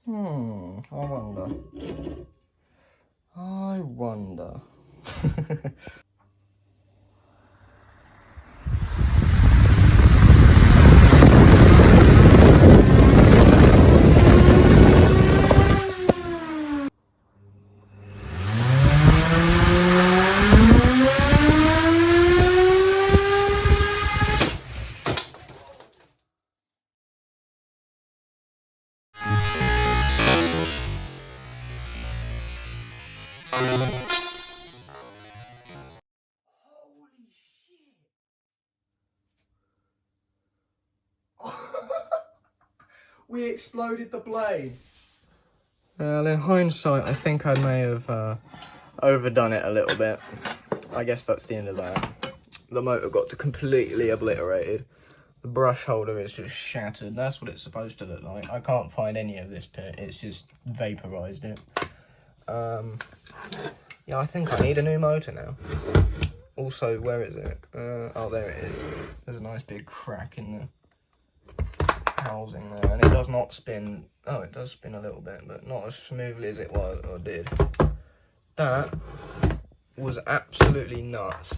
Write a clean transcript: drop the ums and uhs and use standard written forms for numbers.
I wonder. I wonder. We exploded the blade. Well, in hindsight, I think I may have overdone it a little bit. I guess that's the end of that. The motor got completely obliterated. The brush holder is just shattered. That's what it's supposed to look like. I can't find any of this bit. It's just vaporized it. Yeah, I think I need a new motor now. Also, where is it? Oh, there it is. There's a nice big crack in the housing there, and it does not spin. Oh, it does spin a little bit, but not as smoothly as it was or did. That was absolutely nuts.